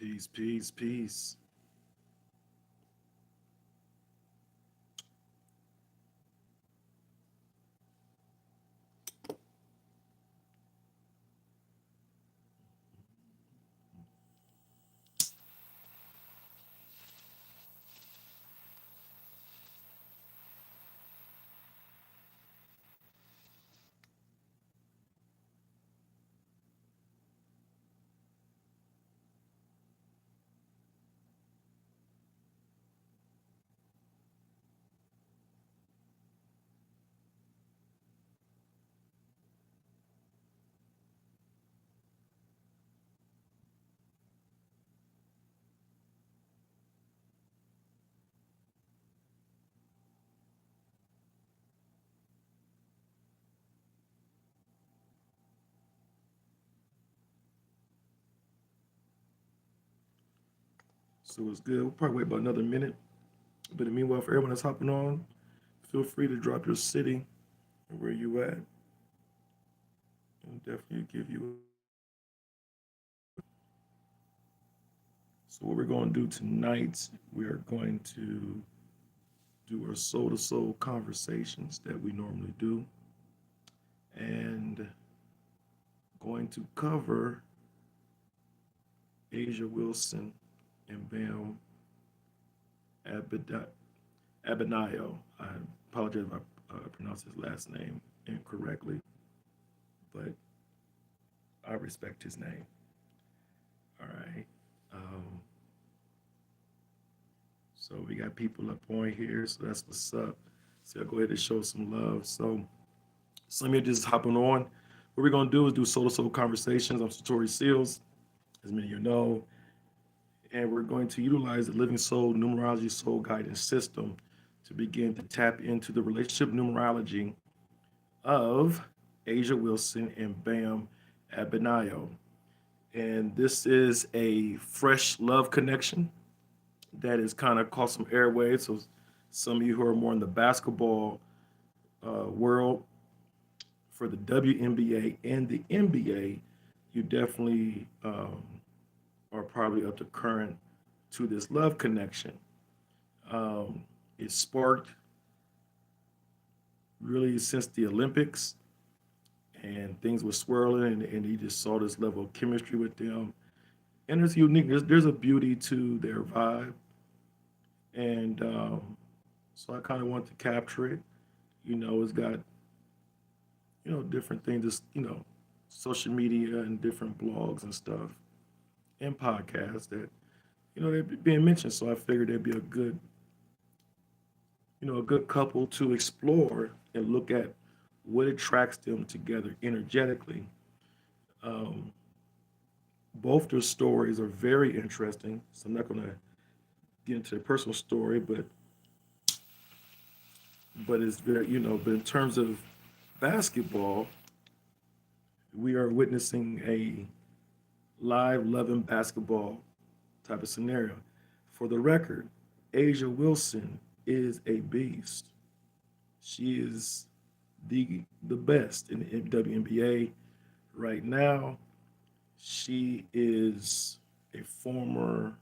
Peace, peace, peace. So it's good. We'll probably wait about another minute. But meanwhile, for everyone that's hopping on, feel free to drop your city and where you at. And definitely give you. So what we're going to do tonight, we are going to do our soul to soul conversations that we normally do, and going to cover Asia Wilson and Bam Abida- Abinayo. I apologize if I pronounced his last name incorrectly, but I respect his name. All right. Um, so we got people up on here, so that's what's up. So I'll go ahead and show some love. So some of you just hopping on. What we're gonna do is do solo solo conversations. I'm Satori Seals, as many of you know, and we're going to utilize the Living Soul Numerology Soul Guidance System to begin to tap into the relationship numerology of Asia Wilson and Bam Abinayo. And this is a fresh love connection that has kind of caught some airwaves. So some of you who are more in the basketball world for the WNBA and the NBA, you definitely are probably up to current to this love connection. It sparked really since the Olympics, and things were swirling, and he just saw this level of chemistry with them. And there's unique. There's a beauty to their vibe, and so I kind of want to capture it. It's got different things, just social media and different blogs and stuff and podcasts that they're being mentioned. So I figured they'd be a good couple to explore and look at what attracts them together energetically. Um, both their stories are very interesting, so I'm not going to get into their personal story, but it's very But in terms of basketball, we are witnessing a live loving basketball type of scenario. For the record, Asia Wilson is a beast. She is the best in the WNBA right now. She is a former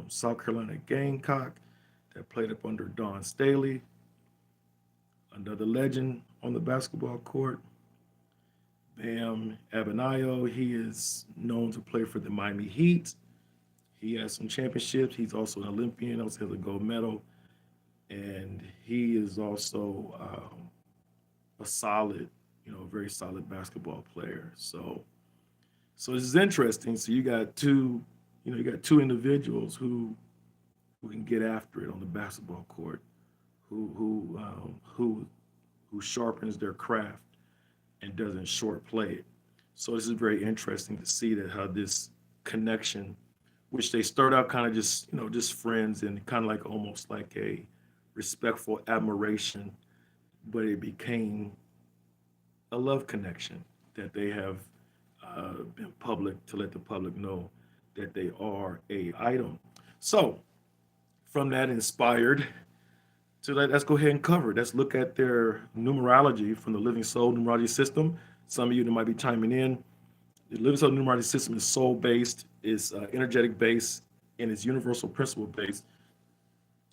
South Carolina Gamecock that played up under Don Staley, another legend on the basketball court. Bam Abinayo, he is known to play for the Miami Heat. He has some championships. He's also an Olympian, also has a gold medal. And he is also a solid, very solid basketball player. So this is interesting. So you got two individuals who can get after it on the basketball court, who sharpens their craft and doesn't short play it. So this is very interesting to see that how this connection, which they start out kind of just friends and kind of like almost like a respectful admiration, but it became a love connection that they have been public to let the public know that they are a item. So from that inspired to let's go ahead and cover it. Let's look at their numerology from the Living Soul numerology system. Some of you that might be chiming in. The Living Soul numerology system is soul based. is energetic based and it's universal principle based.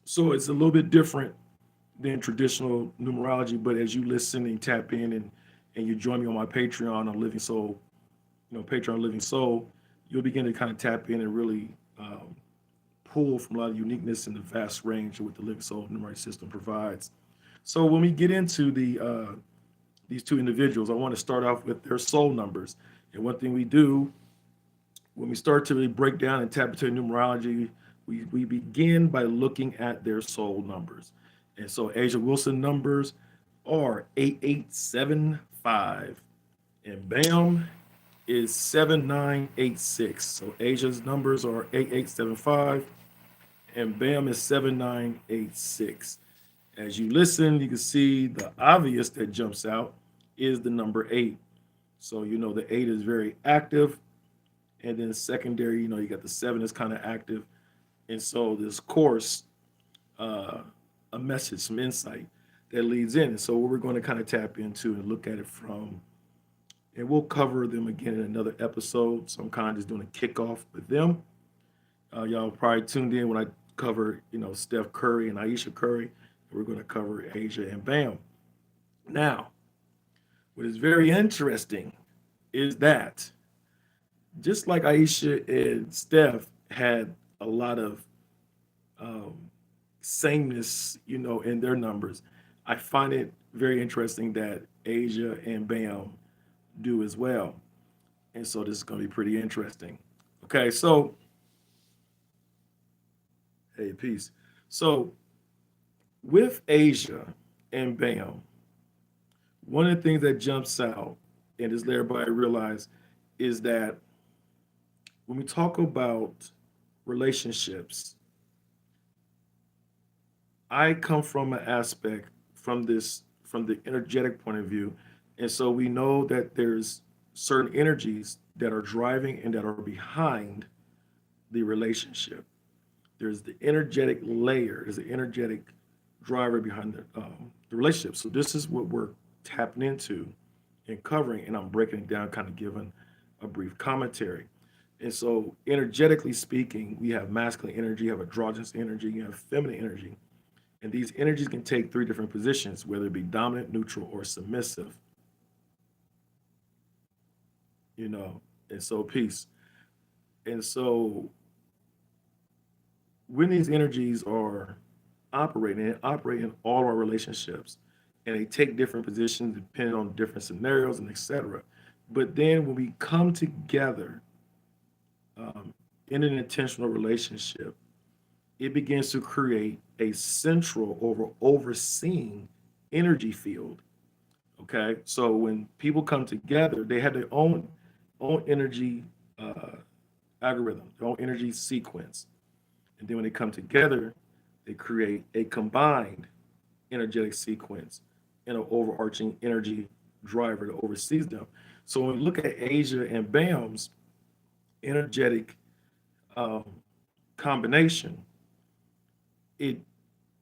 So it's a little bit different than traditional numerology. But as you listen and tap in and you join me on my Patreon on Living Soul, Patreon Living Soul, you'll begin to kind of tap in and really pull from a lot of uniqueness in the vast range of what the Living Soul numeric system provides. So when we get into these two individuals, I want to start off with their soul numbers. And one thing we do when we start to really break down and tap into numerology, we begin by looking at their soul numbers. And so Asia Wilson numbers are 8875. And Bam is 7986. So Asia's numbers are 8875 and Bam is 7986. As you listen, you can see the obvious that jumps out is the number 8. So the 8 is very active. And then secondary, you got the 7 is kind of active. And so this course, a message, some insight that leads in. And so what we're going to kind of tap into and look at it from, and we'll cover them again in another episode. So I'm kind of just doing a kickoff with them. Y'all probably tuned in when I cover, Steph Curry and Aisha Curry. We're going to cover Asia and Bam. Now, what is very interesting is that just like Aisha and Steph had a lot of um, sameness, in their numbers, I find it very interesting that Asia and Bam do as well. And so this is going to be pretty interesting. Okay, so, hey, peace. So, with Asia and Bam, one of the things that jumps out and is let everybody realize is that when we talk about relationships, I come from an aspect from the energetic point of view. And so we know that there's certain energies that are driving and that are behind the relationship. There's the energetic layer, there's the energetic driver behind the relationship. So this is what we're tapping into and covering, and I'm breaking it down, kind of giving a brief commentary. And so, energetically speaking, we have masculine energy, you have androgynous energy, you have feminine energy. And these energies can take three different positions, whether it be dominant, neutral, or submissive, you know. And so, peace. And so, when these energies are operating, they operate in all our relationships, and they take different positions depending on different scenarios and etc. But then when we come together um, in an intentional relationship, it begins to create a central overseeing energy field. Okay, so when people come together, they have their own energy uh, algorithm, their own energy sequence, and then when they come together, they create a combined energetic sequence and an overarching energy driver that oversees them. So when we look at Asia and Bam's energetic um, combination, it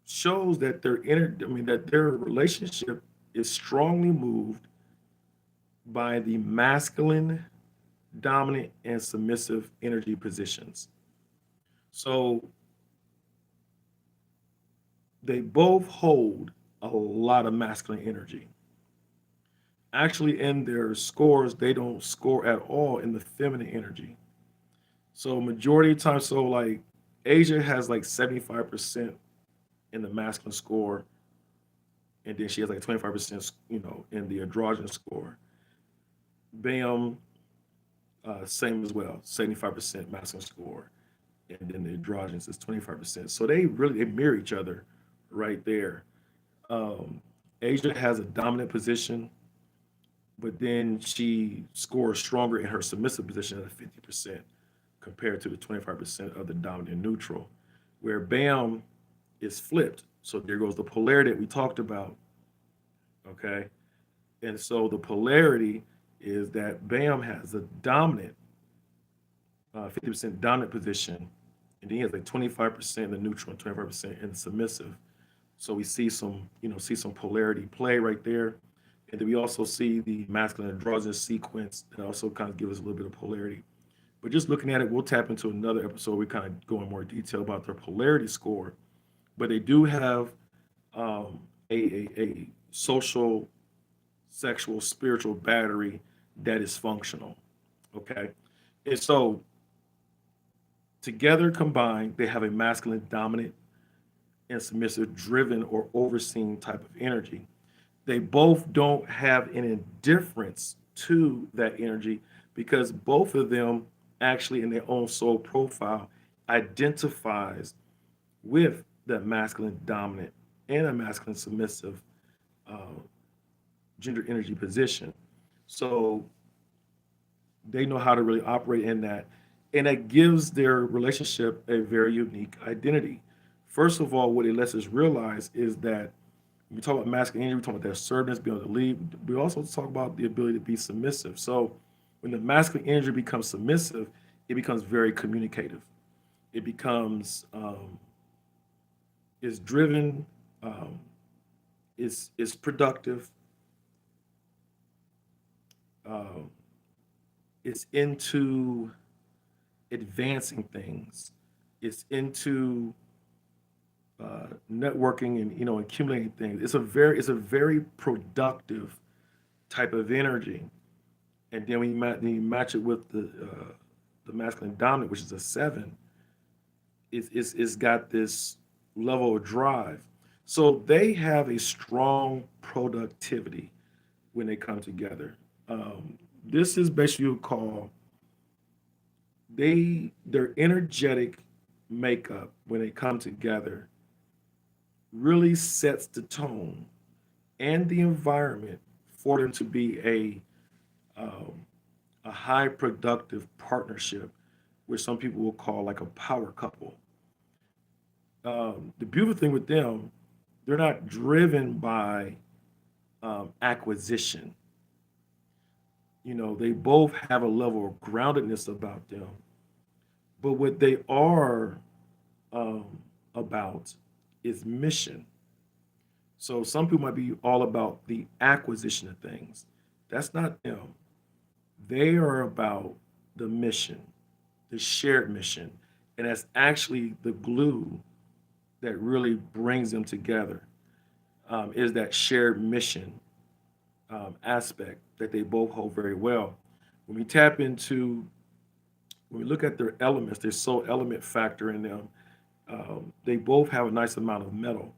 shows that that their relationship is strongly moved by the masculine, dominant, and submissive energy positions. So they both hold a lot of masculine energy. Actually, in their scores, they don't score at all in the feminine energy. So majority of the time, so like Asia has like 75% in the masculine score, and then she has like 25%, in the androgynous score. Bam, same as well, 75% masculine score, and then the androgynous is 25%. So they mirror each other right there. Um, Asia has a dominant position, but then she scores stronger in her submissive position at 50% compared to the 25% of the dominant and neutral, where Bam is flipped. So there goes the polarity that we talked about. Okay. And so the polarity is that Bam has a dominant, 50% dominant position, and then he has like 25% in the neutral and 25% in the submissive. So we see some polarity play right there. And then we also see the masculine androgynous sequence that also kind of gives us a little bit of polarity. But just looking at it, we'll tap into another episode. We kind of go in more detail about their polarity score. But they do have um, a social, sexual, spiritual battery that is functional. Okay. And so together combined, they have a masculine dominant and submissive driven or overseen type of energy. They both don't have an indifference to that energy because both of them actually in their own soul profile identifies with that masculine dominant and a masculine submissive uh, gender energy position. So they know how to really operate in that. And that gives their relationship a very unique identity. First of all, what it lets us realize is that when we talk about masculine energy, we talk about their assertiveness, being able to lead. We also talk about the ability to be submissive. So when the masculine energy becomes submissive, it becomes very communicative. It becomes is driven, um, is productive, uh, it's into advancing things. It's into networking and accumulating things. It's a very productive type of energy. And then when you match it with the masculine dominant, which is a seven, it's got this level of drive. So they have a strong productivity when they come together. Um, this is basically what you call their energetic makeup when they come together really sets the tone and the environment for them to be um, a high productive partnership, which some people will call like a power couple. The beautiful thing with them, they're not driven by acquisition. They both have a level of groundedness about them, but what they are um, about is mission. So some people might be all about the acquisition of things. That's not them. They are about the mission, the shared mission. And that's actually the glue that really brings them together, is that shared mission aspect that they both hold very well. When we tap into, when we look at their elements, their soul element factor in them, they both have a nice amount of metal.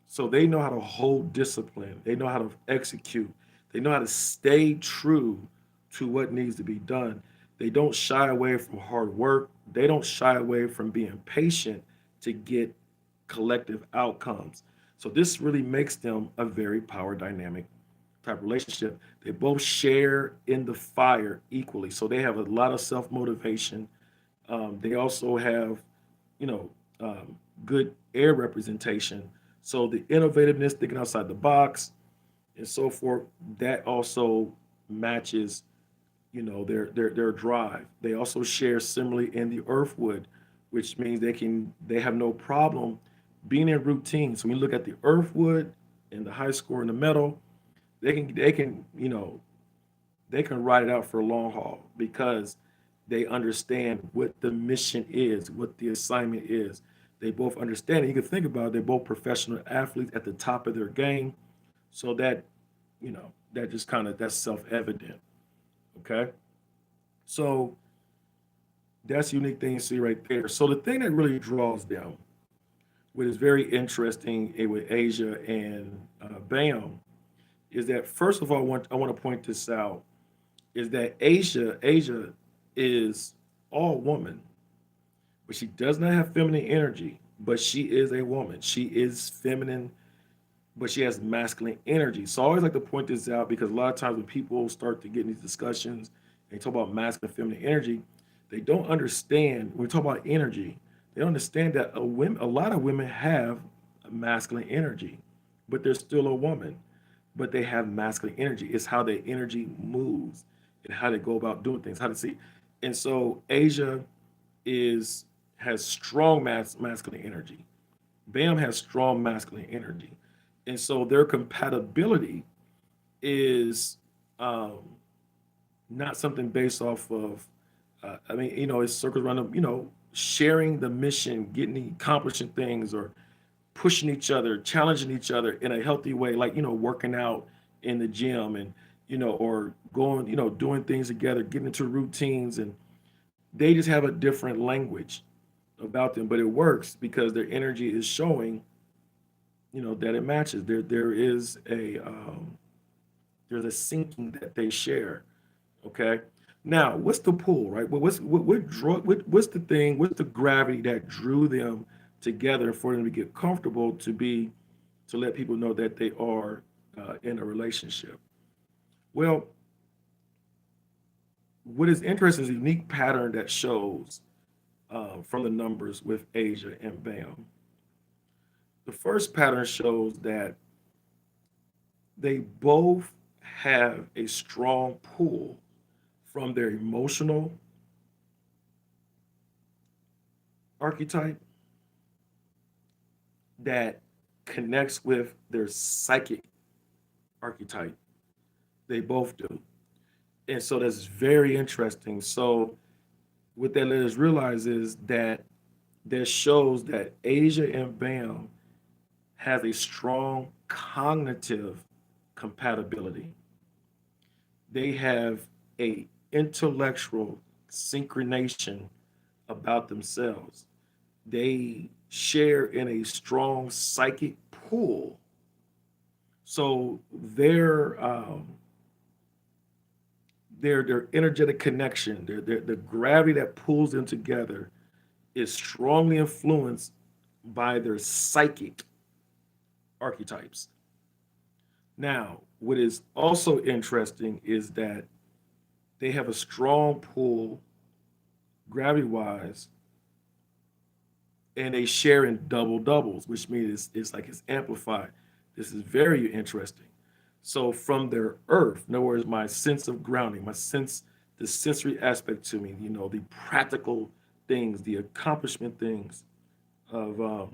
So they know how to hold discipline. They know how to execute. They know how to stay true to what needs to be done. They don't shy away from hard work. They don't shy away from being patient to get collective outcomes. So this really makes them a very power dynamic type relationship. They both share in the fire equally. So they have a lot of self motivation. They also have, you know, good air representation. So the innovativeness, thinking outside the box, and so forth, that also matches, their drive. They also share similarly in the earthwood, which means they have no problem being in routine. So when you look at the earthwood and the high score in the metal, they can ride it out for a long haul because they understand what the mission is, what the assignment is. They both understand it. You can think about it, they're both professional athletes at the top of their game. So that just that's self-evident. Okay. So that's a unique thing you see right there. So the thing that really draws them, what is very interesting with Asia and Bam, is that first of all, I want to point this out, is that Asia is all woman, but she does not have feminine energy, but she is a woman. She is feminine, but she has masculine energy. So I always like to point this out because a lot of times when people start to get in these discussions and talk about masculine and feminine energy, they don't understand when we talk about energy, they don't understand that a lot of women have masculine energy, but they're still a woman, but they have masculine energy. It's how their energy moves and how they go about doing things, how to see. And so Asia is has strong masculine energy. Bam has strong masculine energy. And so their compatibility is um, not something based off of I mean, it circles around them, sharing the mission, accomplishing things, or pushing each other, challenging each other in a healthy way, like, working out in the gym, and, or going, doing things together, getting into routines. And they just have a different language about them, but it works because their energy is showing, that it matches. There's a syncing that they share. Okay. Now, what's the pull, right? What's the thing? What's the gravity that drew them together for them to get comfortable to let people know that they are in a relationship? Well, what is interesting is a unique pattern that shows from the numbers with Asia and Bam. The first pattern shows that they both have a strong pull from their emotional archetype that connects with their psychic archetype. They both do. And so that's very interesting. So what that let us realize is that shows that Asia and Bam has a strong cognitive compatibility. They have a intellectual synchronization about themselves. They share in a strong psychic pull. So their energetic connection, the gravity that pulls them together is strongly influenced by their psychic archetypes. Now, what is also interesting is that they have a strong pull gravity wise, and they share in double doubles, which means it's like it's amplified. This is very interesting. So from their earth, in other words, my sense of grounding, the sensory aspect to me, the practical things, the accomplishment things of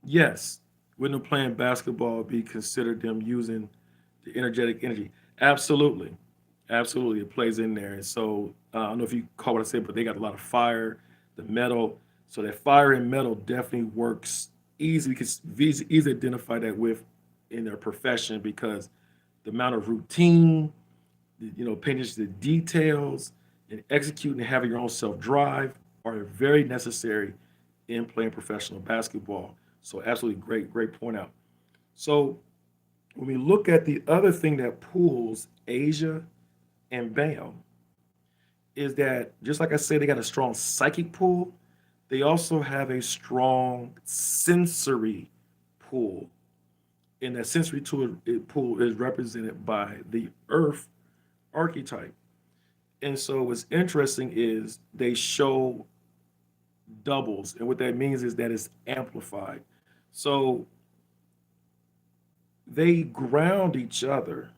yes, when they're playing basketball, be considered them using the energetic energy. Absolutely, absolutely, it plays in there. And so I don't know if you call what I said, but they got a lot of fire, the metal. So that fire and metal definitely works easy. We can easily identify that with in their profession because the amount of routine, paying attention to details and executing and having your own self drive are very necessary in playing professional basketball. So absolutely great point out. So when we look at the other thing that pulls Asia and Bam is that just like I said, they got a strong psychic pull. They also have a strong sensory pull. And that sensory pull is represented by the earth archetype. And so what's interesting is they show doubles. And what that means is that it's amplified. So they ground each other.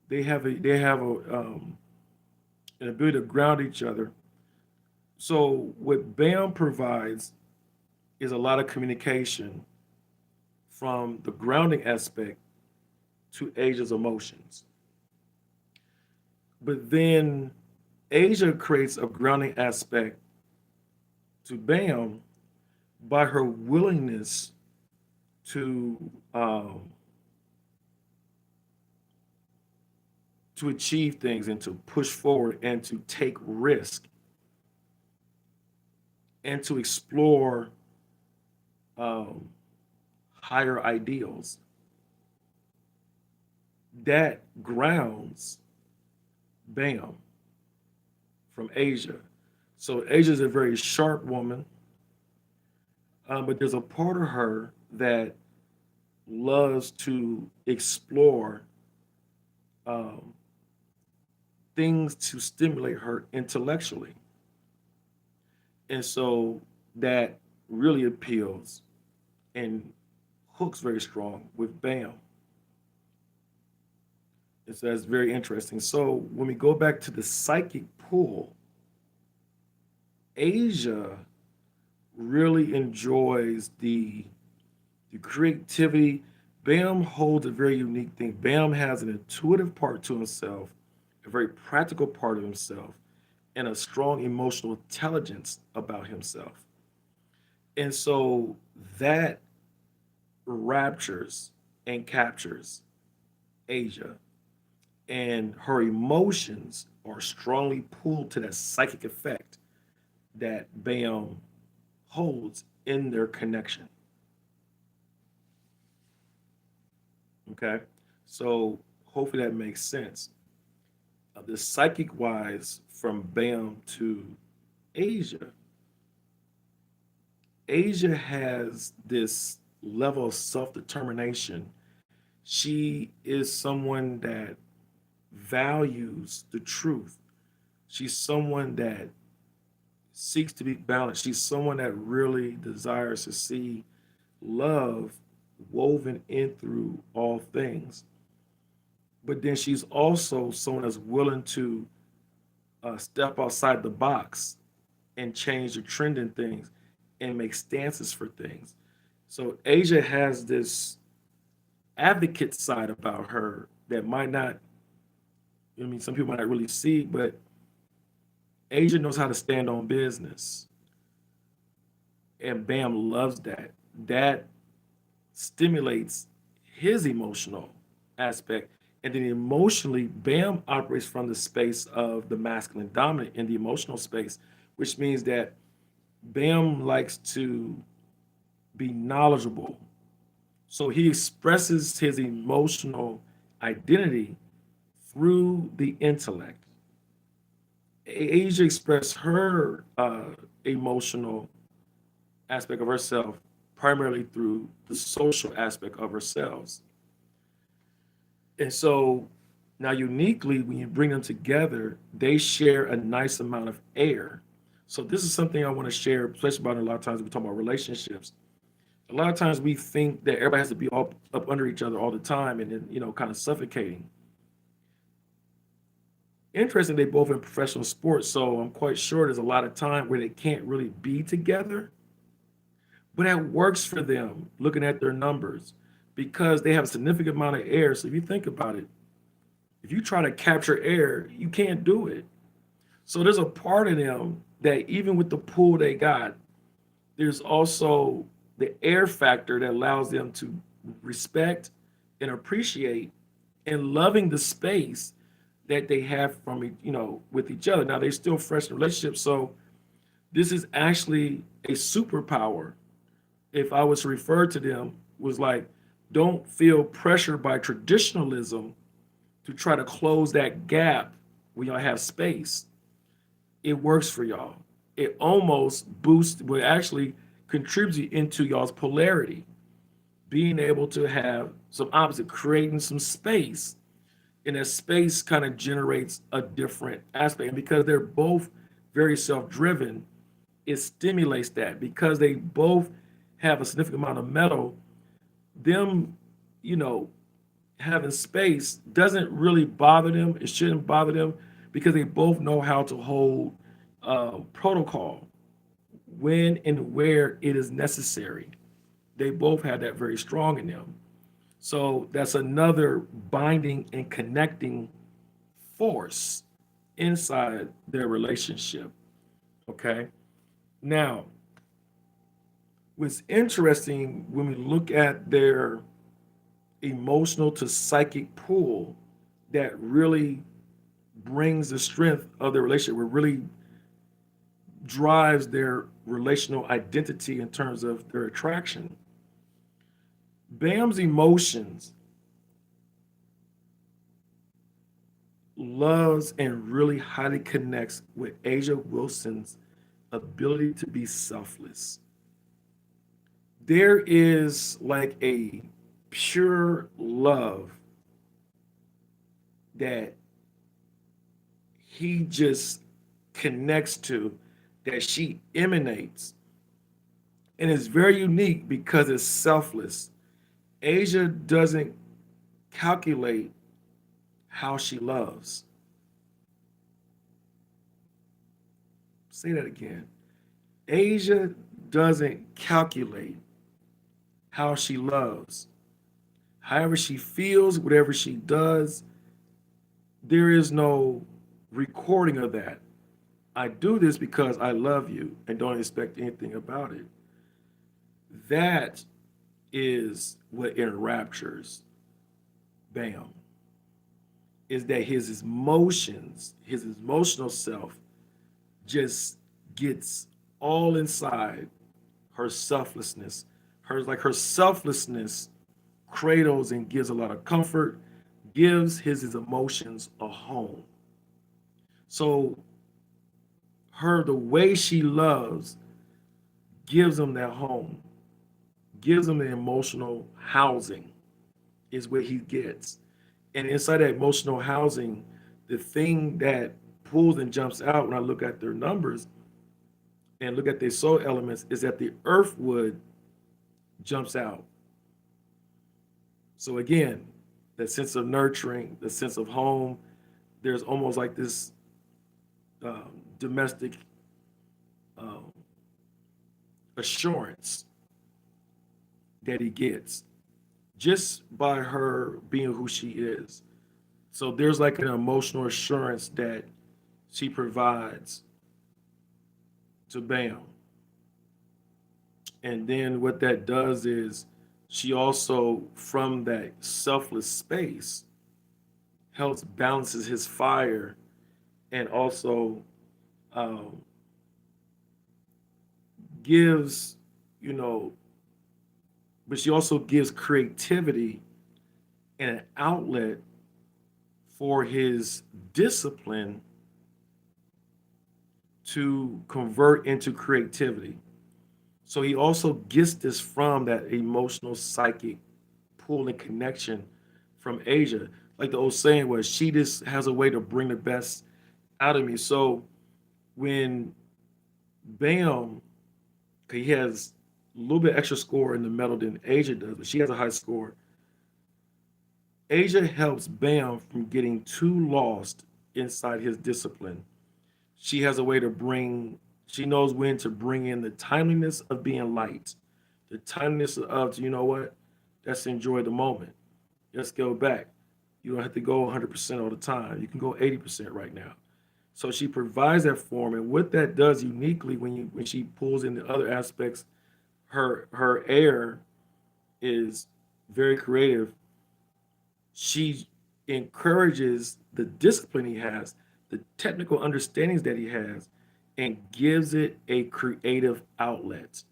They have an ability to ground each other. So what BAM provides is a lot of communication from the grounding aspect to Asia's emotions. But then Asia creates a grounding aspect to BAM by her willingness to um, to achieve things and to push forward and to take risk and to explore um, higher ideals. That grounds Bam from Asia. So Asia is a very sharp woman, but there's a part of her that loves to explore um, things to stimulate her intellectually. And so that really appeals and hooks very strong with Bam. And so that's very interesting. So when we go back to the psychic pull, Asia really enjoys the creativity, Bam holds a very unique thing. Bam has an intuitive part to himself, a very practical part of himself, and a strong emotional intelligence about himself. And so that raptures and captures Asia, and her emotions are strongly pulled to that psychic effect that Bam holds in their connection. Okay. So hopefully that makes sense. The psychic wise from Bam to Asia, Asia has this level of self determination. She is someone that values the truth. She's someone that seeks to be balanced. She's someone that really desires to see love woven in through all things. But then she's also someone that's willing to step outside the box and change the trend in things and make stances for things. So Asia has this advocate side about her that might not, I mean, some people might not really see, but Asia knows how to stand on business. And Bam loves that. That stimulates his emotional aspect. And then emotionally, Bam operates from the space of the masculine dominant in the emotional space, which means that Bam likes to be knowledgeable. So he expresses his emotional identity through the intellect. Asia expressed her emotional aspect of herself primarily through the social aspect of herself. And so now, uniquely, when you bring them together, they share a nice amount of air. So, this is something I want to share, especially about a lot of times we talk about relationships. A lot of times we think that everybody has to be all up under each other all the time and then, kind of suffocating. Interesting, they both in professional sports, so I'm quite sure there's a lot of time where they can't really be together, but that works for them looking at their numbers because they have a significant amount of air. So if you think about it, if you try to capture air, you can't do it. So there's a part of them that even with the pool they got, there's also the air factor that allows them to respect and appreciate and loving the space that they have from with each other. Now they're still fresh in relationships, so this is actually a superpower. If I was to refer to them, was like, don't feel pressured by traditionalism to try to close that gap when y'all have space. It works for y'all. It almost boosts, well, actually contributes into y'all's polarity, being able to have some opposite, creating some space. And that space kind of generates a different aspect. And because they're both very self driven, it stimulates that because they both have a significant amount of metal, them, you know, having space doesn't really bother them. It shouldn't bother them because they both know how to hold protocol when and where it is necessary. They both have that very strong in them. So that's another binding and connecting force inside their relationship. Okay. Now, what's interesting when we look at their emotional to psychic pull that really brings the strength of their relationship, what really drives their relational identity in terms of their attraction. Bam's emotions loves and really highly connects with Asia Wilson's ability to be selfless. There is like a pure love that he just connects to, that she emanates. And it's very unique because it's selfless. Asia doesn't calculate how she loves. Say that again. Asia doesn't calculate how she loves. However she feels, whatever she does, there is no recording of that. I do this because I love you and don't expect anything about it. That is what enraptures Bam. Is that his emotions, his emotional self, just gets all inside her selflessness. Her selflessness cradles and gives a lot of comfort, gives his emotions a home. So the way she loves gives him that home, gives him the emotional housing is what he gets. And inside that emotional housing, the thing that pulls and jumps out when I look at their numbers and look at their soul elements is that the earth wood jumps out. So again, that sense of nurturing, the sense of home, there's almost like this domestic um, assurance that he gets just by her being who she is. So there's like an emotional assurance that she provides to Bam. And then what that does is she also, from that selfless space, helps balances his fire and also um, gives, you know, but she also gives creativity and an outlet for his discipline to convert into creativity. So he also gets this from that emotional psychic pull and connection from Asia. Like the old saying was, she just has a way to bring the best out of me. So when Bam, he has a little bit extra score in the metal than Asia does, but she has a high score. Asia helps Bam from getting too lost inside his discipline. She has a way to bring, she knows when to bring in the timeliness of being light, the timeliness of, you know what, let's enjoy the moment. Let's go back. You don't have to go 100% all the time. You can go 80% right now. So she provides that form, and what that does uniquely when she pulls in the other aspects, her air is very creative. She encourages the discipline he has, the technical understandings that he has, and gives it a creative outlet.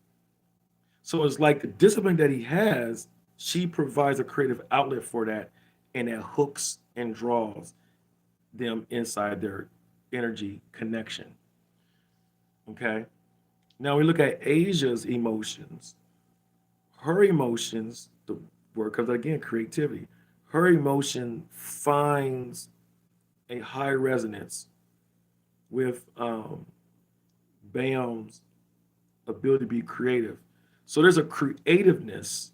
So it's like the discipline that he has, she provides a creative outlet for that, and that hooks and draws them inside their energy connection. Okay. Now we look at Asia's emotions. Her emotions, the word comes out again, creativity. Her emotion finds a high resonance with Bam's ability to be creative. So there's a creativeness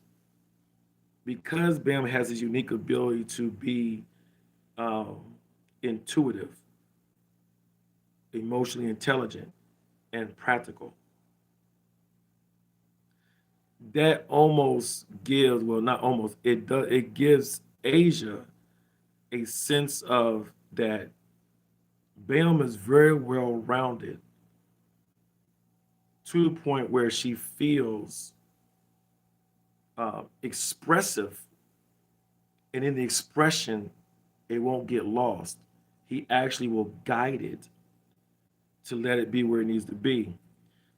because Bam has this unique ability to be um, intuitive, emotionally intelligent, and practical. That almost gives, well, not almost, it does, it gives Asia a sense of that Bam is very well rounded to the point where she feels expressive, and in the expression, it won't get lost. He actually will guide it to let it be where it needs to be.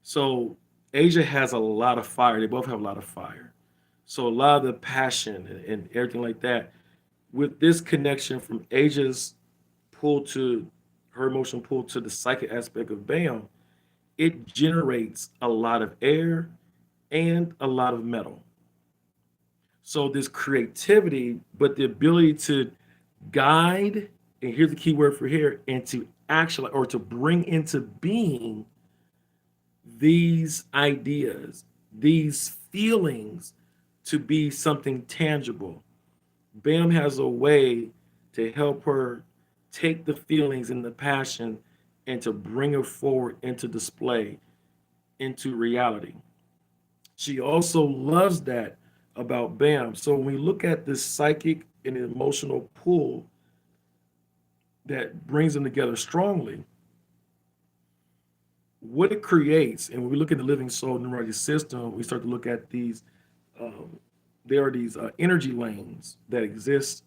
So Asia has a lot of fire. They both have a lot of fire. So a lot of the passion and everything like that, with this connection from Asia's pull to her emotional pull to the psychic aspect of Bam, it generates a lot of air and a lot of metal. So this creativity, but the ability to guide, and here's the key word for here, and to actually or to bring into being these ideas, these feelings to be something tangible. Bam has a way to help her take the feelings and the passion and to bring it forward into display, into reality. She also loves that about BAM. So when we look at this psychic and emotional pull that brings them together strongly, what it creates, and when we look at the living soul numerology system, we start to look at these. Um, there are these energy lanes that exist,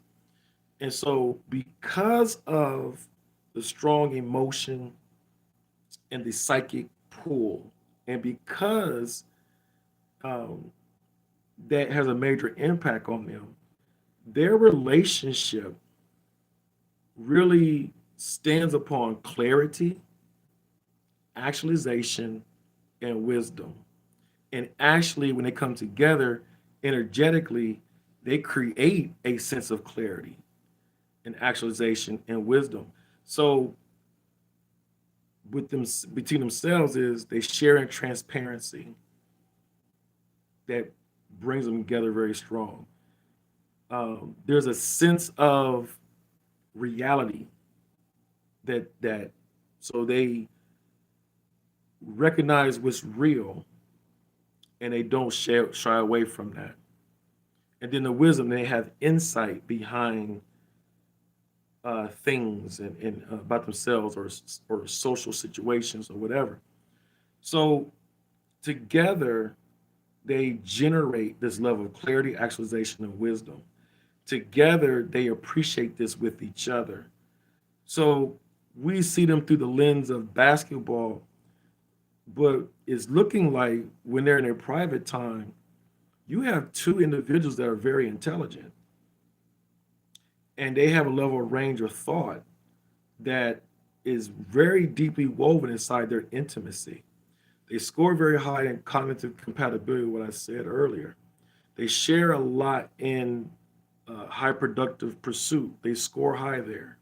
and so because of the strong emotion and the psychic pull, and because um, that has a major impact on them, their relationship really stands upon clarity, actualization, and wisdom. And actually, when they come together energetically, they create a sense of clarity and actualization and wisdom. So, with them between themselves, is they share in transparency that brings them together very strong. There's a sense of reality that so they recognize what's real and they don't shy away from that. And then the wisdom, they have insight behind things and about themselves or social situations or whatever. So together, they generate this level of clarity, actualization, and wisdom. Together, they appreciate this with each other. So we see them through the lens of basketball, but it's looking like when they're in their private time, you have two individuals that are very intelligent and they have a level of range of thought that is very deeply woven inside their intimacy. They score very high in cognitive compatibility, what I said earlier. They share a lot in high productive pursuit. They score high there.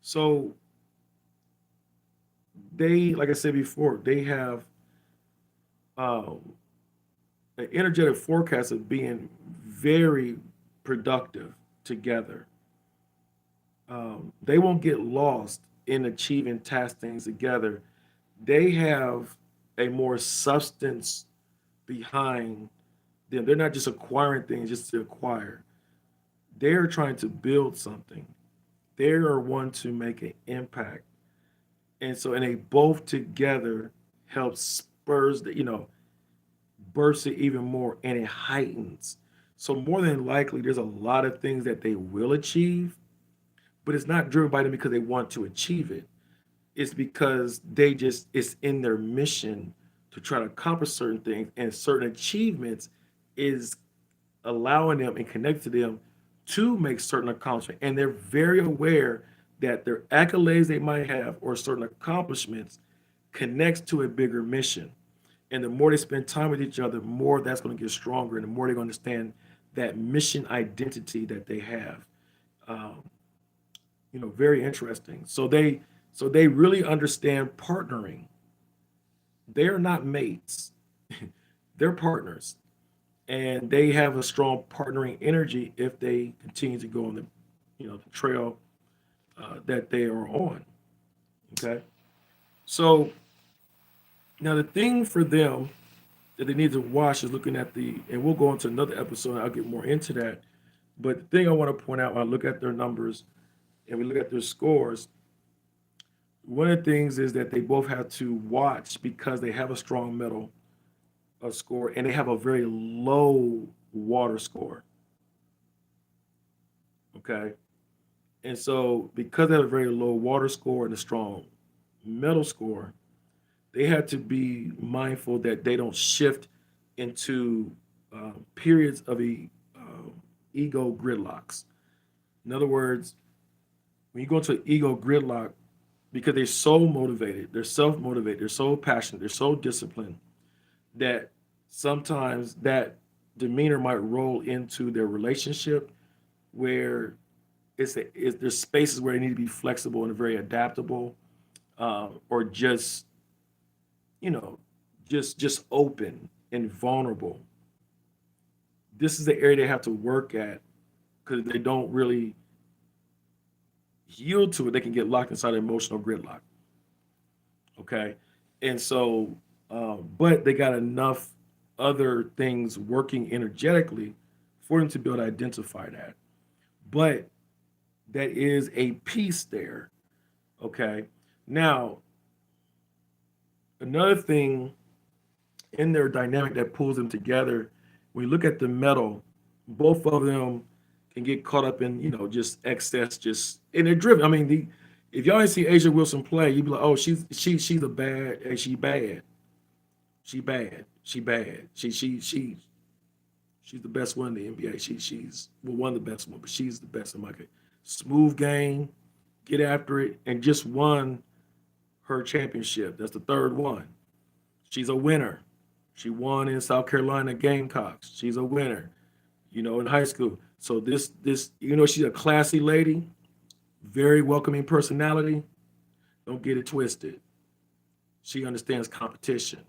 So they, like I said before, they have um, an energetic forecast of being very productive together. They won't get lost in achieving task things together. They have a more substance behind them. They're not just acquiring things just to acquire. They're trying to build something. They are one to make an impact. And so, and they both together help spurs the, bursts it even more and it heightens. So more than likely, there's a lot of things that they will achieve, but it's not driven by them because they want to achieve it. It's because it's in their mission to try to accomplish certain things and certain achievements is allowing them and connect to them to make certain accomplishments. And they're very aware that their accolades they might have or certain accomplishments connects to a bigger mission. And the more they spend time with each other, the more that's going to get stronger and the more they're going to understand that mission identity that they have. Um, very interesting. So they really understand partnering. They're not mates. They're partners. And they have a strong partnering energy if they continue to go on the trail that they are on. Okay. So now the thing for them that they need to watch is looking at and we'll go into another episode. And I'll get more into that. But the thing I want to point out when I look at their numbers and we look at their scores, one of the things is that they both have to watch because they have a strong metal score and they have a very low water score. Okay. And so because they have a very low water score and a strong metal score, they have to be mindful that they don't shift into periods of ego gridlocks. In other words, when you go into an ego gridlock, because they're so motivated, they're self motivated, they're so passionate, they're so disciplined that sometimes that demeanor might roll into their relationship where there's spaces where they need to be flexible and very adaptable, or just you know just open and vulnerable. This is the area they have to work at because they don't really yield to it. They can get locked inside an emotional gridlock. Okay, and so, but they got enough. other things working energetically for them to be able to identify that. But that is a piece there. Okay. Now, another thing in their dynamic that pulls them together, when you look at the metal, both of them can get caught up in, just excess, just and they're driven. I mean, if y'all ain't see Asia Wilson play, you'd be like, oh, she's a bad, hey, she bad, she bad, she bad, she's the best one in the NBA. She's well, one of the best one, but she's the best in my case. Smooth game, get after it, and just won her championship. That's the third one. She's a winner. She won in South Carolina Gamecocks. She's a winner, in high school. So this, she's a classy lady, very welcoming personality. Don't get it twisted. She understands competition.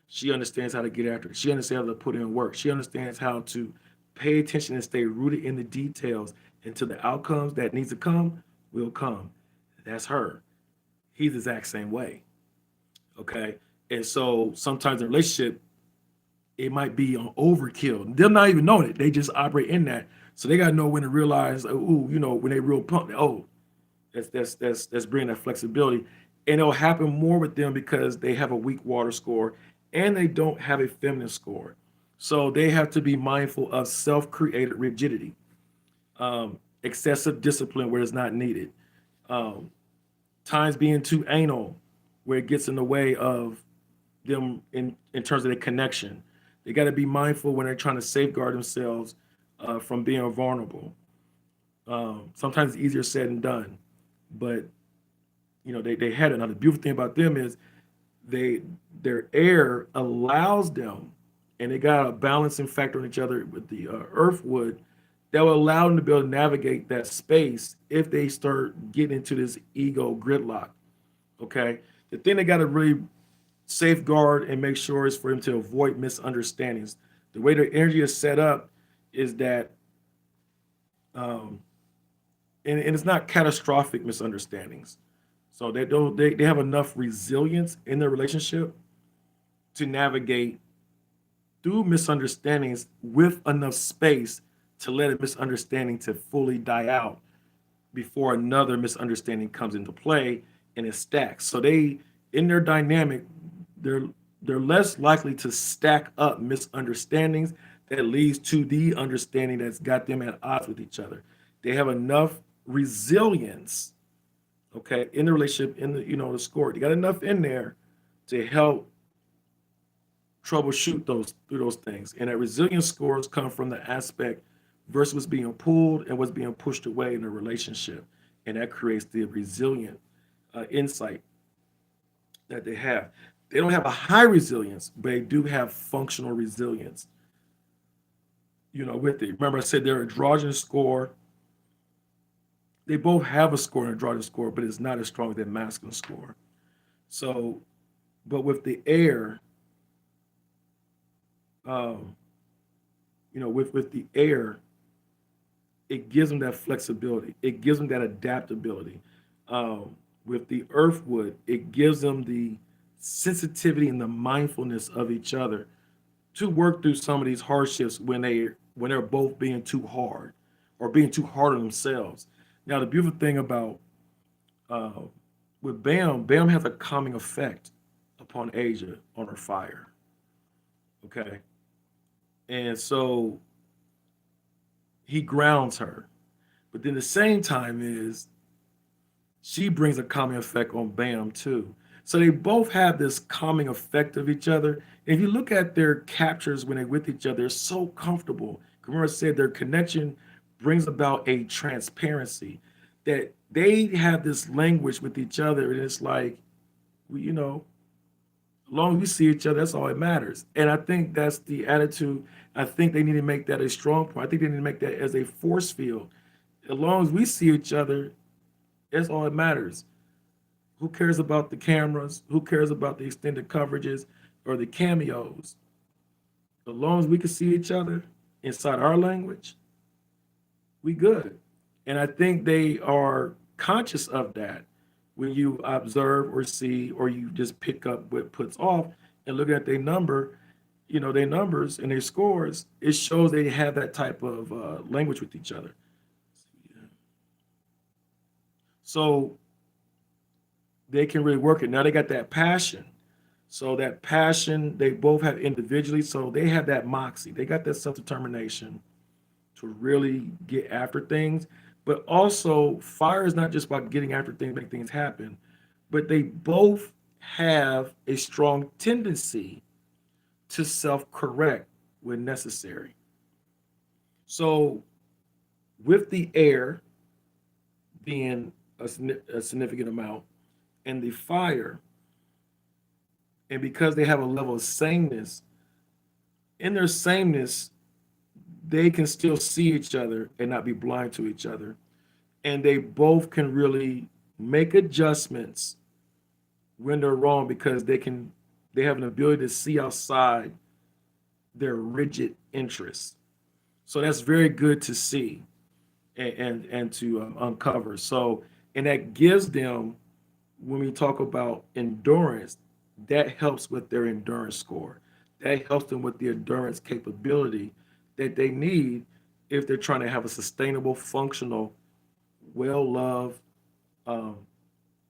She understands how to get after it. She understands how to put in work. She understands how to pay attention and stay rooted in the details until the outcomes that needs to come will come. That's her. He's the exact same way. Okay. And so sometimes in a relationship, it might be on overkill. They're not even knowing it. They just operate in that. So they gotta know when to realize, when they real pump, that's bringing that flexibility. And it'll happen more with them because they have a weak water score and they don't have a feminine score. So they have to be mindful of self-created rigidity, excessive discipline where it's not needed, um, times being too anal where it gets in the way of them in terms of their connection. They got to be mindful when they're trying to safeguard themselves from being vulnerable. Sometimes it's easier said than done, but they had it. Now the beautiful thing about them is they their air allows them, and they got a balancing factor on each other with the earth wood that will allow them to be able to navigate that space if they start getting into this ego gridlock. Okay, the thing they got to really safeguard and make sure is for them to avoid misunderstandings. The way their energy is set up is that, um, and it's not catastrophic misunderstandings. So they don't they have enough resilience in their relationship to navigate through misunderstandings with enough space to let a misunderstanding to fully die out before another misunderstanding comes into play and it stacks. So they in their dynamic, they're they're less likely to stack up misunderstandings that leads to the understanding that's got them at odds with each other. They have enough resilience, okay, in the relationship, in the score. They got enough in there to help troubleshoot those through those things. And that resilience scores come from the aspect versus what's being pulled and what's being pushed away in a relationship. And that creates the resilient insight that they have. They don't have a high resilience, but they do have functional resilience, with it. Remember, I said their androgynous score, they both have a score, an androgynous score, but it's not as strong as their masculine score. So, but with the air, um, with the air, it gives them that flexibility. It gives them that adaptability. Um, with the earthwood, it gives them the sensitivity and the mindfulness of each other to work through some of these hardships when they're both being too hard or being too hard on themselves. Now, the beautiful thing about uh, with Bam, Bam has a calming effect upon Asia on her fire. Okay, and so he grounds her, but then the same time is she brings a calming effect on Bam too. So they both have this calming effect of each other. If you look at their captures when they're with each other, they're so comfortable. Kamara said their connection brings about a transparency that they have this language with each other, and it's like, as long as we see each other, that's all that matters. And I think that's the attitude. I think they need to make that a strong point. I think they need to make that as a force field. As long as we see each other, that's all that matters. Who cares about the cameras? Who cares about the extended coverages or the cameos? As long as we can see each other inside our language, we good. And I think they are conscious of that when you observe or see or you just pick up what puts off and look at their number. their numbers and their scores, it shows they have that type of language with each other. So they can really work it. Now they got that passion. So that passion, they both have individually. So they have that moxie. They got that self-determination to really get after things. But also, fire is not just about getting after things, make things happen. But they both have a strong tendency to self-correct when necessary. So with the air being a significant amount and the fire, and because they have a level of sameness, in their sameness, they can still see each other and not be blind to each other. And they both can really make adjustments when they're wrong because they have an ability to see outside their rigid interests. So that's very good to see and to uncover. So, and that gives them, when we talk about endurance, that helps with their endurance score. That helps them with the endurance capability that they need if they're trying to have a sustainable, functional, well loved, um,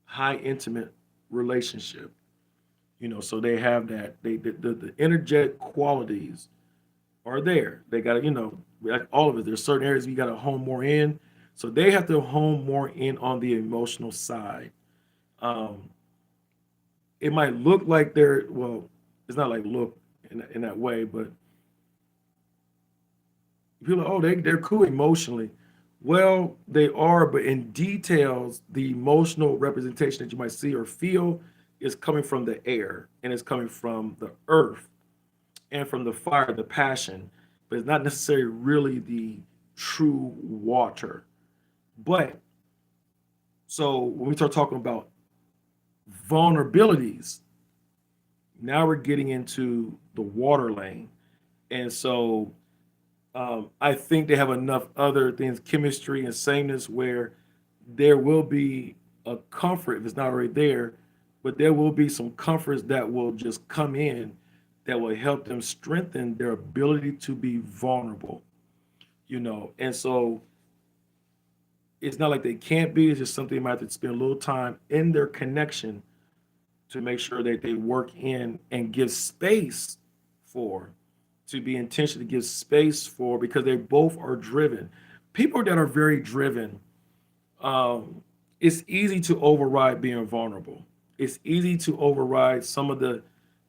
high intimate relationship. So they have that. The energetic qualities are there. They got to, like all of it. There's certain areas you got to hone more in. So they have to hone more in on the emotional side. Um, it might look like they're well, it's not like look in that way, but people are, oh, they're cool emotionally. Well, they are, but in details, the emotional representation that you might see or feel is coming from the air and it's coming from the earth and from the fire, the passion, but it's not necessarily really the true water. But so when we start talking about vulnerabilities, now we're getting into the water lane. And so I think they have enough other things, chemistry and sameness, where there will be a comfort if it's not already there, but there will be some comforts that will just come in that will help them strengthen their ability to be vulnerable. And so it's not like they can't be, it's just something they might have to spend a little time in their connection to make sure that they work in and give space for, to be intentional to give space for, because they both are driven. People that are very driven, um, it's easy to override being vulnerable. It's easy to override some of the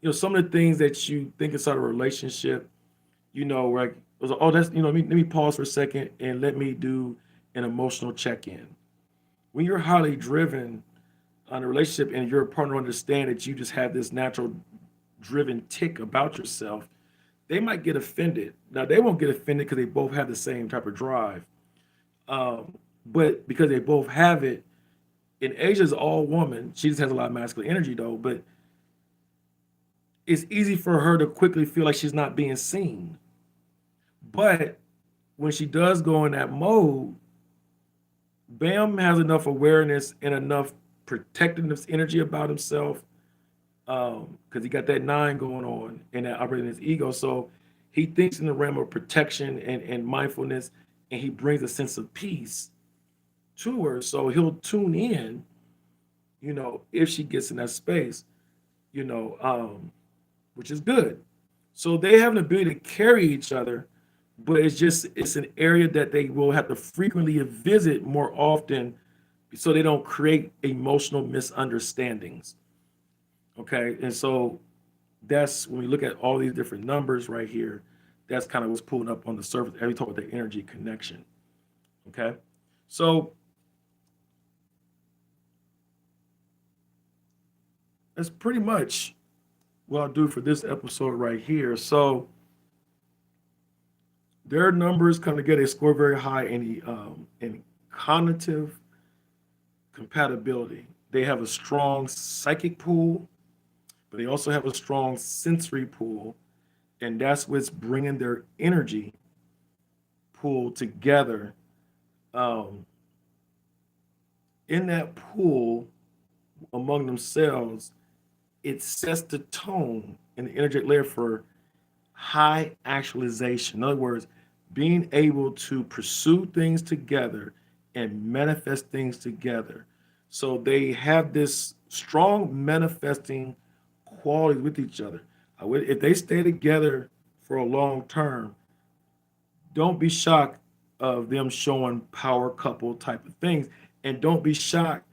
things that you think inside a relationship, like, oh, that's, let me pause for a second and let me do an emotional check-in. When you're highly driven on a relationship and your partner understand that you just have this natural driven tick about yourself, they might get offended. Now they won't get offended because they both have the same type of drive, um, but because they both have it. And Asia's all woman. She just has a lot of masculine energy though. But it's easy for her to quickly feel like she's not being seen. But when she does go in that mode, Bam has enough awareness and enough protectiveness energy about himself, because he got that nine going on and that operating his ego. So he thinks in the realm of protection and mindfulness, and he brings a sense of peace to her. So he'll tune in, if she gets in that space, you know, um, which is good. So they have an ability to carry each other, but it's an area that they will have to frequently visit more often so they don't create emotional misunderstandings. Okay. And so that's when we look at all these different numbers right here, that's kind of what's pulling up on the surface every time with the energy connection. Okay. So that's pretty much what I'll do for this episode right here. So their numbers come together, they score very high in cognitive compatibility. They have a strong psychic pool, but they also have a strong sensory pool, and that's what's bringing their energy pool together. Um, in that pool, among themselves, it sets the tone in the energetic layer for high actualization. In other words, being able to pursue things together and manifest things together. So they have this strong manifesting quality with each other. If they stay together for a long term, don't be shocked of them showing power couple type of things, and don't be shocked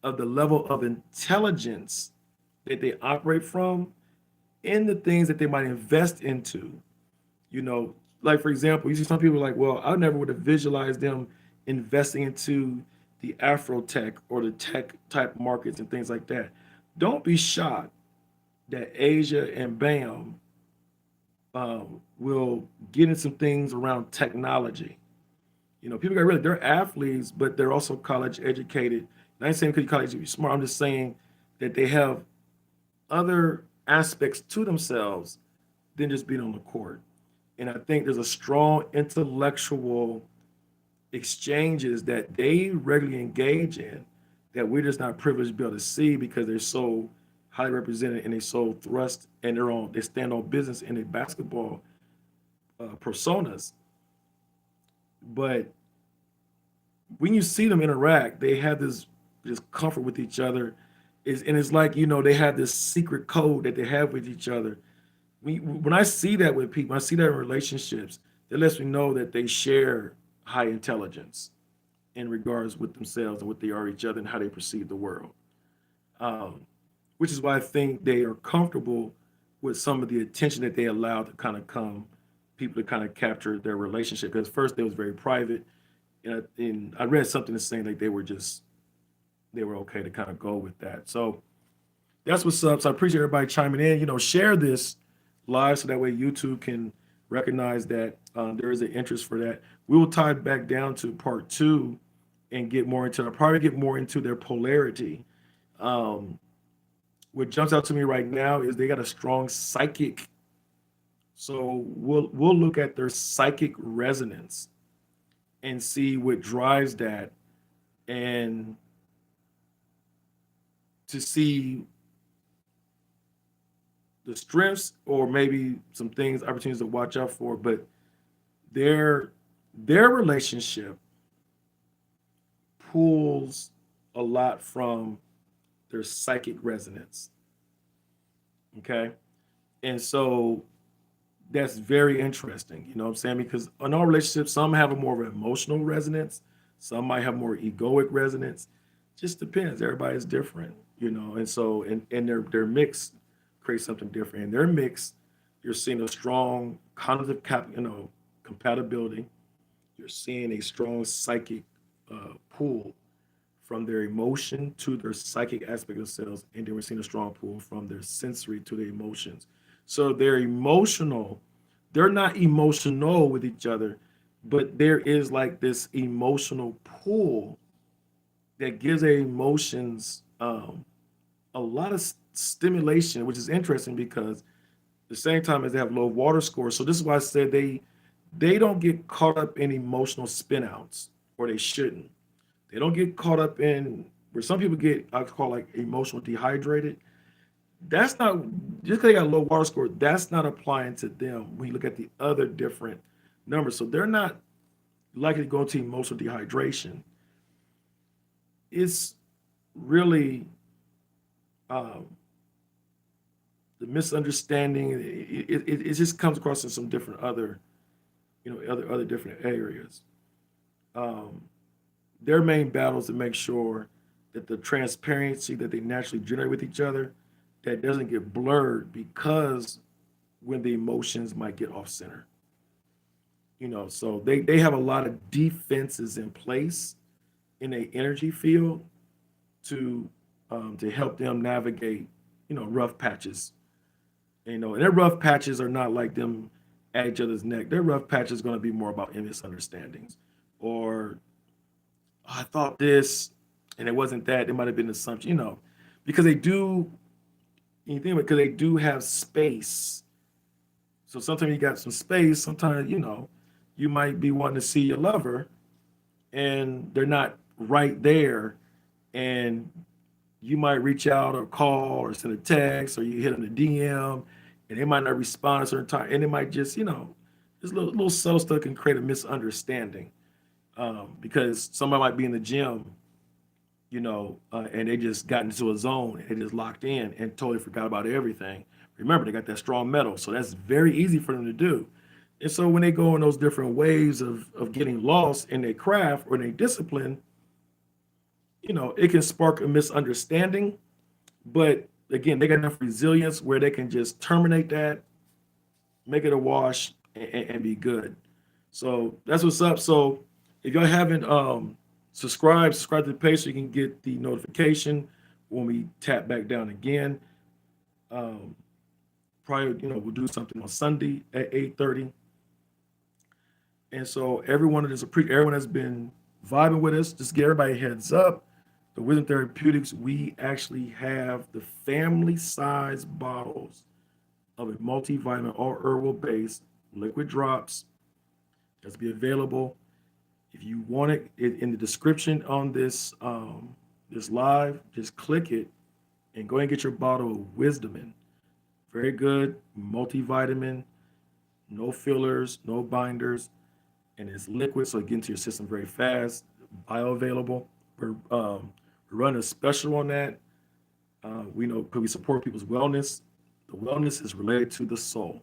of the level of intelligence that they operate from in the things that they might invest into. You know, like for example, you see some people like, well, I never would have visualized them investing into the Afro tech or the tech type markets and things like that. Don't be shocked that Asia and BAM will get in some things around technology. You know, people got really, they're athletes, but they're also college educated. And I ain't saying because you're college you're smart. I'm just saying that they have other aspects to themselves than just being on the court. And I think there's a strong intellectual exchanges that they regularly engage in that we're just not privileged to be able to see because they're so highly represented and they so thrust and they stand on business in their basketball personas. But when you see them interact, they have this comfort with each other. And it's like, you know, they have this secret code that they have with each other. When I see that with people, I see that in relationships, that lets me know that they share high intelligence in regards with themselves and what they are each other and how they perceive the world. Um, which is why I think they are comfortable with some of the attention that they allow to kind of come, people to kind of capture their relationship. Because first they was very private, and I read something that's saying like they were okay to kind of go with that. So that's what's up. So I appreciate everybody chiming in. You know, share this live so that way YouTube can recognize that there is an interest for that. We will tie it back down to part two and get more into. I'll probably get more into their polarity. Um, what jumps out to me right now is they got a strong psychic. So we'll look at their psychic resonance and see what drives that, and to see the strengths or maybe some things, opportunities to watch out for. But their their relationship pulls a lot from their psychic resonance. Okay. And so that's very interesting, you know what I'm saying? Because in all relationships, some have a more of an emotional resonance, some might have more egoic resonance. Just depends. Everybody's different, you know. And so and their mix creates something different. In their mix, you're seeing a strong cognitive compatibility. You're seeing a strong psychic pull from their emotion to their psychic aspect of themselves, and then we're seeing a strong pull from their sensory to their emotions. So they're emotional. They're not emotional with each other, but there is like this emotional pull that gives their emotions a lot of stimulation, which is interesting because at the same time as they have low water scores. So this is why I said they don't get caught up in emotional spinouts, or they shouldn't. They don't get caught up in where some people get, I call like emotional dehydrated. That's not just because they got a low water score, that's not applying to them when you look at the other different numbers. So they're not likely to go into emotional dehydration. It's really um, the misunderstanding. It just comes across in some different other, you know, other different areas. Um, their main battle is to make sure that the transparency that they naturally generate with each other, that doesn't get blurred because when the emotions might get off center. You know, so they have a lot of defenses in place in a energy field to help them navigate, you know, rough patches. You know, and their rough patches are not like them at each other's neck. Their rough patch is going to be more about misunderstandings, or "Oh, I thought this and it wasn't that. It might have been an assumption, you know, because they do. You think because they do have space. So sometimes you got some space. Sometimes you know you might be wanting to see your lover, and they're not right there, and you might reach out or call or send a text or you hit on a DM, and they might not respond at a certain time, and it might just, just little subtle stuff can create a misunderstanding. Because somebody might be in the gym, and they just got into a zone and just locked in and totally forgot about everything. Remember, they got that strong metal, so that's very easy for them to do. And so when they go in those different ways of getting lost in their craft or in their discipline, it can spark a misunderstanding. But again, they got enough resilience where they can just terminate that, make it a wash, and be good. So that's what's up. So if y'all haven't subscribe to the page so you can get the notification when we tap back down again. Um, Probably, we'll do something on Sunday at 8:30. And so everyone has been vibing with us. Just give everybody a heads up. The Wisdom Therapeutics, we actually have the family size bottles of a multivitamin, all herbal based liquid drops that's be available. If you want it in the description on this live, just click it and go ahead and get your bottle of Wisdomamin. Very good multivitamin, no fillers, no binders, and it's liquid, so it gets into your system very fast. Bioavailable. We're running a special on that. We know because we support people's wellness. The wellness is related to the soul.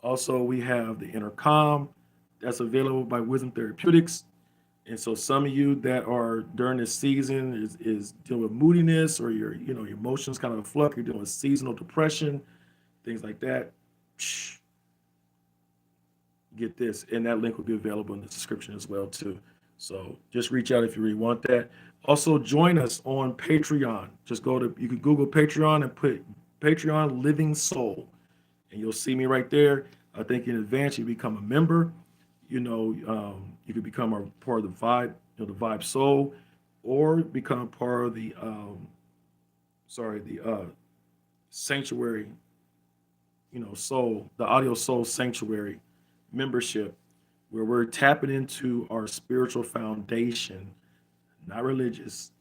Also, we have the intercom that's available by Wisdom Therapeutics. And so some of you that are during this season is dealing with moodiness or your emotions kind of a flux, you're dealing with seasonal depression, things like that. Shh, get this, and that link will be available in the description as well too. So just reach out if you really want that. Also join us on Patreon. You can Google Patreon and put Patreon Living Soul, and you'll see me right there. I think in advance you become a member. You could become a part of the vibe, the vibe soul, or become part of the sanctuary, soul, the audio soul sanctuary membership, where we're tapping into our spiritual foundation, not religious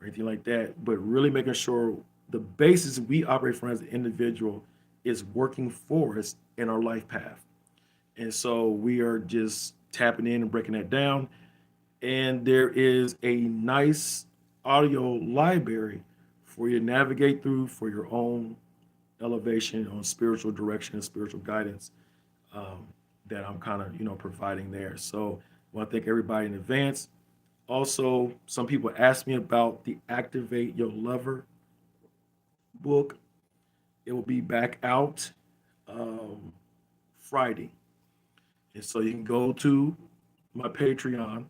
or anything like that, but really making sure the basis we operate from as an individual is working for us in our life path. And so we are just tapping in and breaking that down. And there is a nice audio library for you to navigate through for your own elevation on spiritual direction and spiritual guidance, that I'm kind of, providing there. So I want to thank everybody in advance. Also, some people asked me about the Activate Your Lover book. It will be back out Friday. And so you can go to my Patreon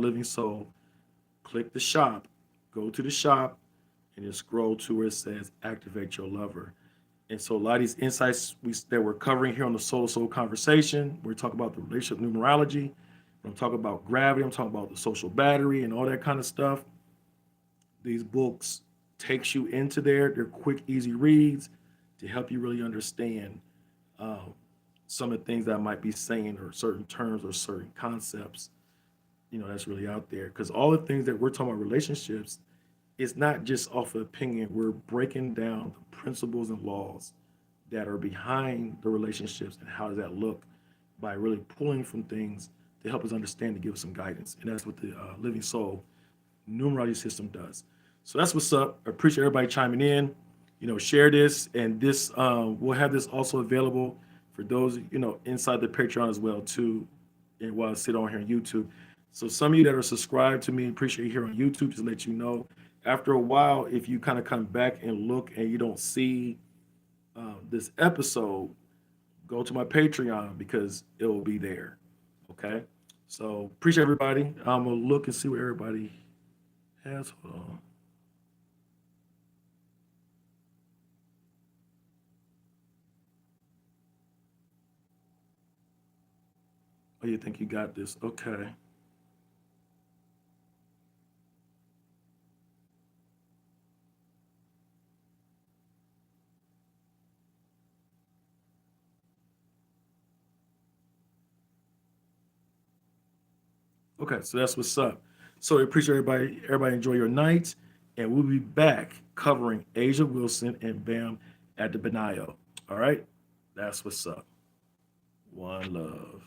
Living Soul, click the shop, go to the shop, and just scroll to where it says Activate Your Lover. And so a lot of these insights that we're covering here on the Soul to Soul Conversation, we're talking about the relationship numerology, I'm talking about gravity, I'm talking about the social battery and all that kind of stuff. These books takes you into there. They're quick, easy reads to help you really understand some of the things that I might be saying, or certain terms or certain concepts, that's really out there. Because all the things that we're talking about relationships, it's not just off of opinion. We're breaking down the principles and laws that are behind the relationships and how does that look, by really pulling from things to help us understand, to give us some guidance. And that's what the Living Soul numerology system does. So that's what's up. I appreciate everybody chiming in. Share this, and this we'll have this also available for those inside the Patreon as well too, and while I sit on here on YouTube. So some of you that are subscribed to me, appreciate you here on YouTube. Just let you know, after a while, if you kind of come back and look and you don't see this episode, go to my Patreon because it will be there. Okay. So appreciate everybody. I'm gonna look and see what everybody has. Hold on. Oh, you think you got this? Okay. Okay, so that's what's up. So I appreciate everybody. Everybody enjoy your night, and we'll be back covering Asia Wilson and Bam Adebayo. All right. That's what's up. One love.